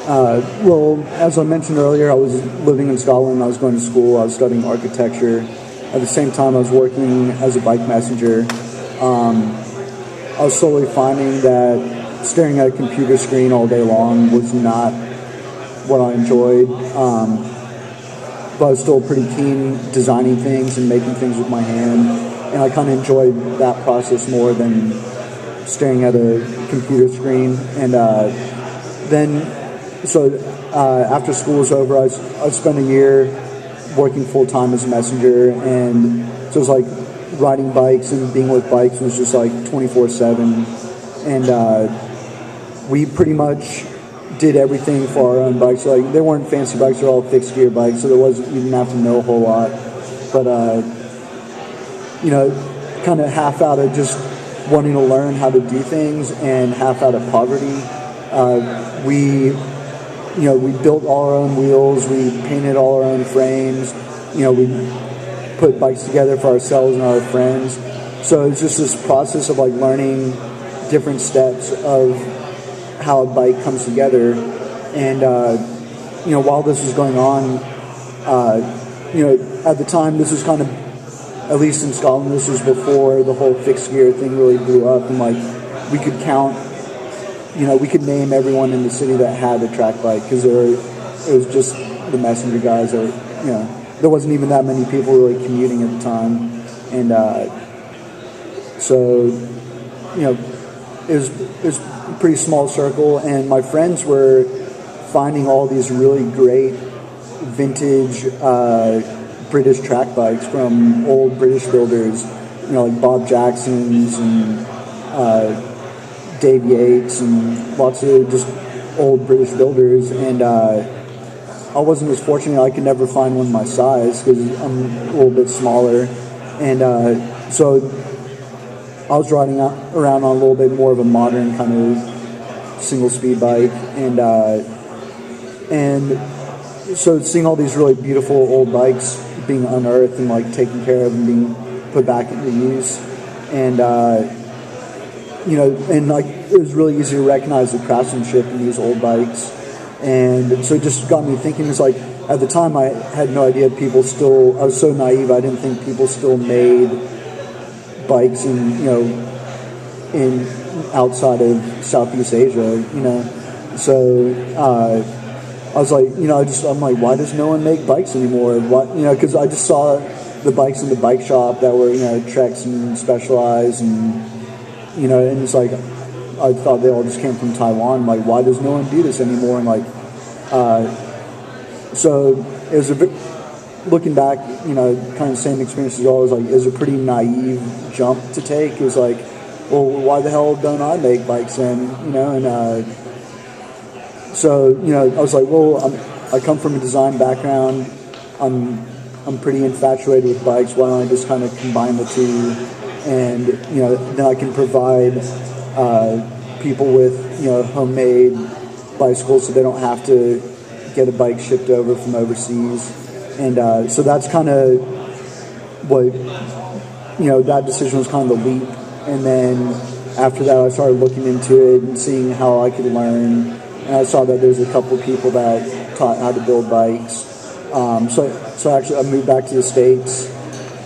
Well, as I mentioned earlier, I was living in Scotland. I was going to school. I was studying architecture. At the same time, I was working as a bike messenger. I was slowly finding that staring at a computer screen all day long was not what I enjoyed. But I was still pretty keen designing things and making things with my hand. And I kind of enjoyed that process more than staring at a computer screen. And after school was over, I spent a year working full-time as a messenger. And so it was like riding bikes and being with bikes was just like 24/7. And we pretty much did everything for our own bikes. Like, they weren't fancy bikes, they're all fixed gear bikes, so you didn't have to know a whole lot. But kind of half out of just wanting to learn how to do things and half out of poverty, we built all our own wheels, we painted all our own frames, we put bikes together for ourselves and our friends. So it's just this process of like learning different steps of how a bike comes together. And while this was going on, at the time, this was kind of, at least in Scotland, this was before the whole fixed gear thing really blew up, and like we could count, we could name everyone in the city that had a track bike, because it was just the messenger guys, or there wasn't even that many people really commuting at the time. And so it was a pretty small circle, and my friends were finding all these really great vintage British track bikes from old British builders, like Bob Jackson's and Dave Yates and lots of just old British builders. And I wasn't as fortunate. I could never find one my size because I'm a little bit smaller. And so I was riding around on a little bit more of a modern kind of single speed bike, and so seeing all these really beautiful old bikes being unearthed and like taken care of and being put back into use, and and like it was really easy to recognize the craftsmanship in these old bikes. And so it just got me thinking. It's like, at the time I had no idea I was so naive, I didn't think people still made bikes in outside of Southeast Asia, So I was like, I'm like, why does no one make bikes anymore? What, because I just saw the bikes in the bike shop that were, Treks and Specialized, and and it's like, I thought they all just came from Taiwan. Like, why does no one do this anymore? And like, so it was looking back, kind of the same experience as always. Like, it was a pretty naive jump to take. It was like, well, why the hell don't I make bikes then? So I was like, well, I come from a design background. I'm pretty infatuated with bikes. Why don't I just kind of combine the two, and then I can provide people with homemade bicycles, so they don't have to get a bike shipped over from overseas. And so that's kind of what that decision was kind of the leap. And then after that, I started looking into it and seeing how I could learn. And I saw that there's a couple of people that taught how to build bikes. So actually, I moved back to the States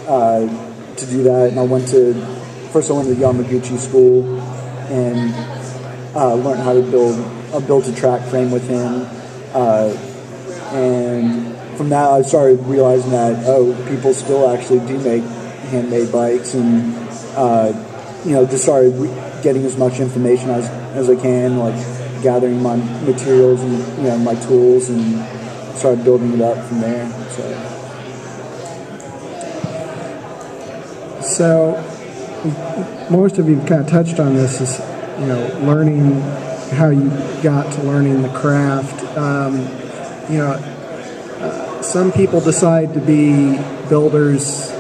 to do that. And I went to Yamaguchi school and learned how to build. I built a track frame with him. And from that, I started realizing that, people still actually do make handmade bikes, and just started getting as much information as I can, like gathering my materials and my tools, and started building it up from there. So most of you kind of touched on this, is learning how you got to learning the craft. Some people decide to be builders,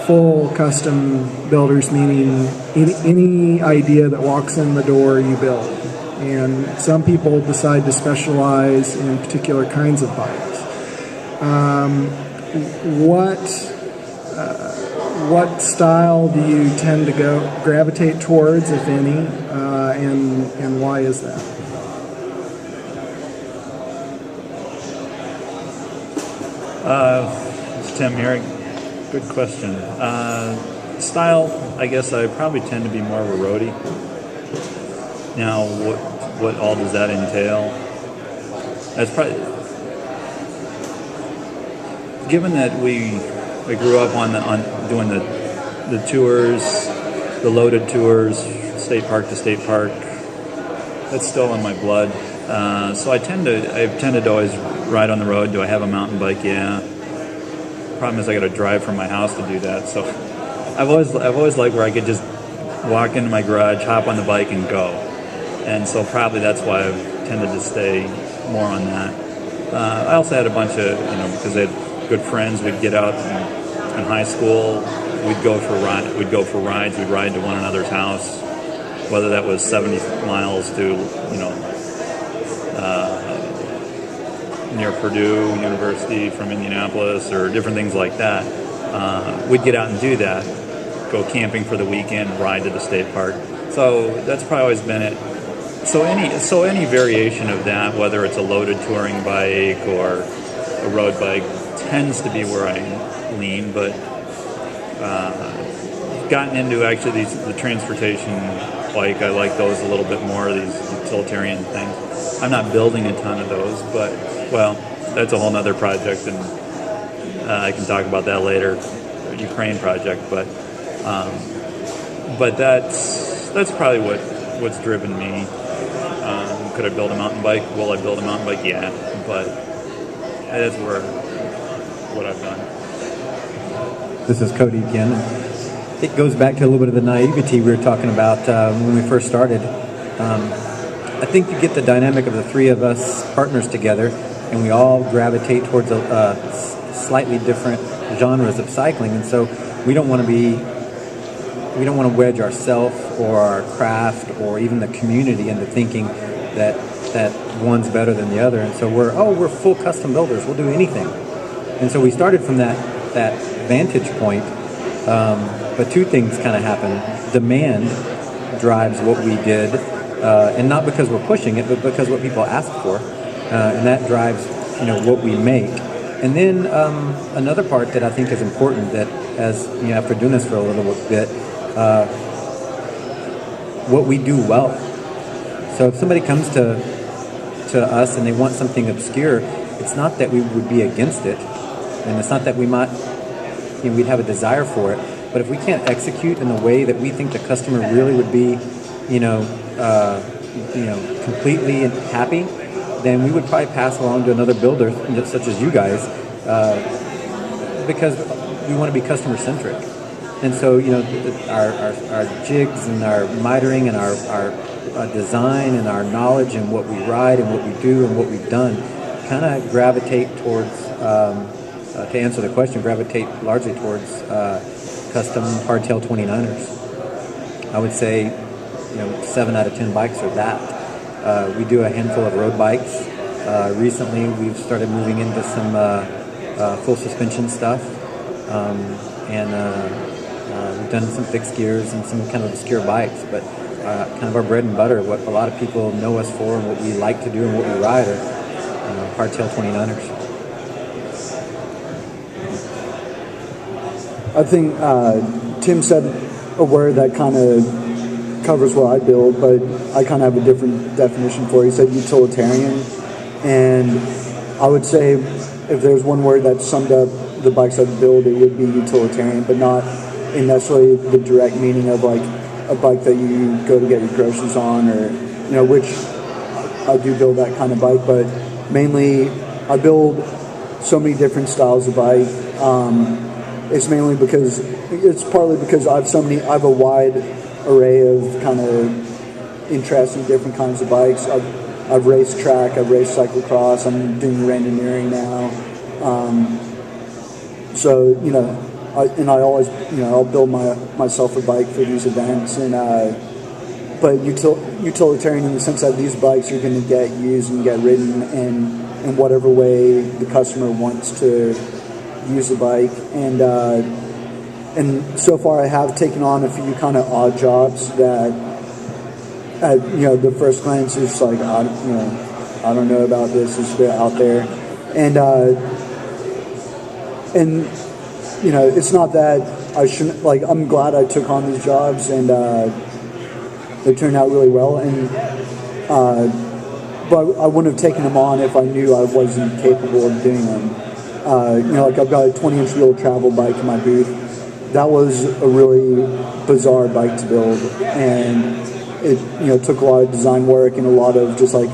full custom builders, meaning any idea that walks in the door you build. And some people decide to specialize in particular kinds of bikes. What style do you tend to gravitate towards, if any, and why is that? It's Tim here. Good question. Style, I guess I probably tend to be more of a roadie. Now, what all does that entail? That's probably, given that I grew up on doing the tours, the loaded tours, state park to state park. That's still in my blood. So I've tended to always ride on the road. Do I have a mountain bike? Yeah. Problem is I got to drive from my house to do that. So I've always liked where I could just walk into my garage, hop on the bike, and go. And so probably that's why I've tended to stay more on that. I also had a bunch of, because I had good friends, we'd get out in high school. We'd go for rides. We'd ride to one another's house, whether that was 70 miles to, near Purdue University from Indianapolis, or different things like that. We'd get out and do that, go camping for the weekend, ride to the state park. So that's probably always been it. So any variation of that, whether it's a loaded touring bike or a road bike, tends to be where I lean. But gotten into actually the transportation bike. I like those a little bit more, these utilitarian things. I'm not building a ton of those, but, well, that's a whole nother project, and I can talk about that later, Ukraine project, but that's probably what's driven me. Could I build a mountain bike? Will I build a mountain bike? Yeah, but that's what I've done. This is Cody again. It goes back to a little bit of the naivety we were talking about when we first started. I think you get the dynamic of the three of us partners together, and we all gravitate towards slightly different genres of cycling, and so we don't want to wedge ourselves or our craft or even the community into thinking that one's better than the other, and so we're full custom builders. We'll do anything, and so we started from that vantage point. But two things kind of happen. Demand drives what we did, and not because we're pushing it, but because what people ask for, and that drives what we make. And then another part that I think is important, that as after doing this for a little bit, what we do well. So if somebody comes to us and they want something obscure, it's not that we would be against it, and it's not that we might we'd have a desire for it. But if we can't execute in the way that we think the customer really would be, completely happy, then we would probably pass along to another builder, such as you guys, because we want to be customer centric. And so, our jigs and our mitering and our design and our knowledge and what we ride and what we do and what we've done kind of gravitate towards, to answer the question, gravitate largely towards custom hardtail 29ers. I would say, 7 out of 10 bikes are that. We do a handful of road bikes. Recently, we've started moving into some full suspension stuff, and we've done some fixed gears and some kind of obscure bikes. But kind of our bread and butter, what a lot of people know us for, and what we like to do and what we ride, are hardtail 29ers. I think Tim said a word that kind of covers what I build, but I kind of have a different definition for it. He said utilitarian, and I would say if there's one word that summed up the bikes I build, it would be utilitarian, but not in necessarily the direct meaning of like a bike that you go to get your groceries on, or which I do build that kind of bike, but mainly I build so many different styles of bike. It's partly because I have a wide array of kind of interesting different kinds of bikes. I've raced track, I've raced cyclocross, I'm doing randoneering now. So I always I'll build myself a bike for these events, and but utilitarian in the sense that these bikes are going to get used and get ridden in whatever way the customer wants to use the bike, and so far I have taken on a few kind of odd jobs that at the first glance is like I don't know about this, it's a bit out there, and and you know, it's not that I shouldn't, like, I'm glad I took on these jobs, and they turned out really well, and but I wouldn't have taken them on if I knew I wasn't capable of doing them. You know, like, I've got a 20-inch wheel travel bike in my booth. That was a really bizarre bike to build, and it, you know, took a lot of design work and a lot of just, like,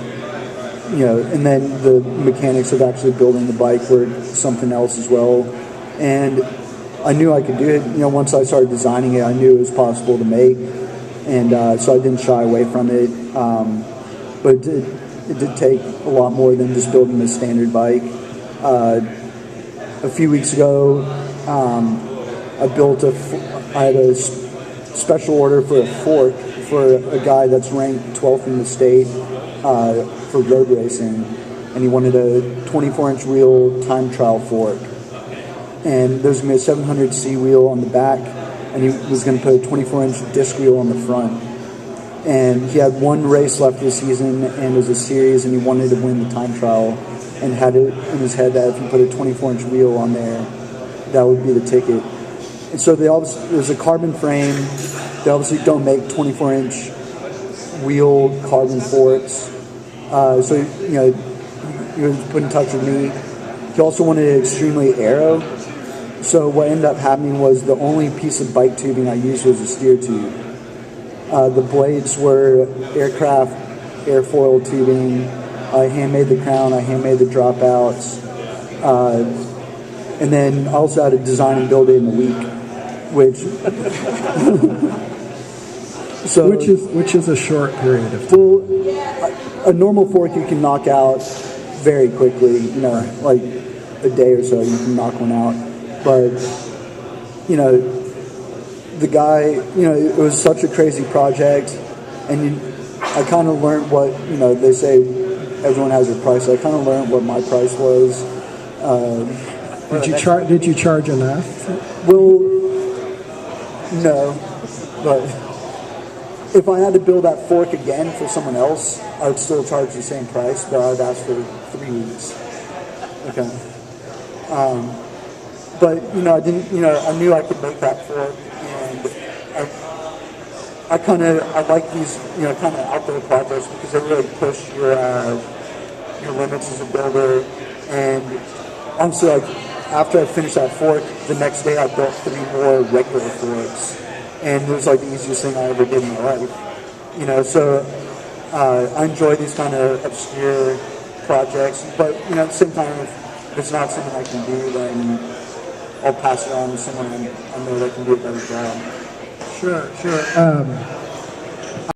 you know, and then the mechanics of actually building the bike were something else as well. And I knew I could do it. You know, once I started designing it, I knew it was possible to make, and so I didn't shy away from it. But it did take a lot more than just building a standard bike. A few weeks ago, I had a special order for a fork for a guy that's ranked 12th in the state for road racing, and he wanted a 24-inch wheel time trial fork. And there's going to be a 700C wheel on the back, and he was going to put a 24-inch disc wheel on the front. And he had one race left this season, and it was a series, and he wanted to win the time trial, and had it in his head that if he put a 24-inch wheel on there, that would be the ticket. And so there's a carbon frame. They obviously don't make 24-inch wheel carbon forks. So, you know, he was put in touch with me. He also wanted it extremely aero. So what ended up happening was the only piece of bike tubing I used was a steer tube. The blades were aircraft airfoil tubing. I handmade the crown. I handmade the dropouts. And then I also had to design and build it in a week, which so which is a short period of time. Well, a normal fork you can knock out very quickly. You know, like a day or so you can knock one out. But you know, the guy, you know, it was such a crazy project, and I kind of learned what, you know, they say everyone has a price. I kind of learned what my price was. Did you charge enough? Well, no, but if I had to build that fork again for someone else, I would still charge the same price, but I would ask for 3 weeks. Okay. But you know, I knew I could make that fork, and I like these, you know, kind of outdoor projects because they really push your limits as a builder. And honestly, like, after I finished that fork, the next day I built 3 more regular forks, and it was like the easiest thing I ever did in my life. You know, so I enjoy these kind of obscure projects, but you know, at the same time, if it's not something I can do, then I'll pass it on to someone I know that can do a better job. Sure.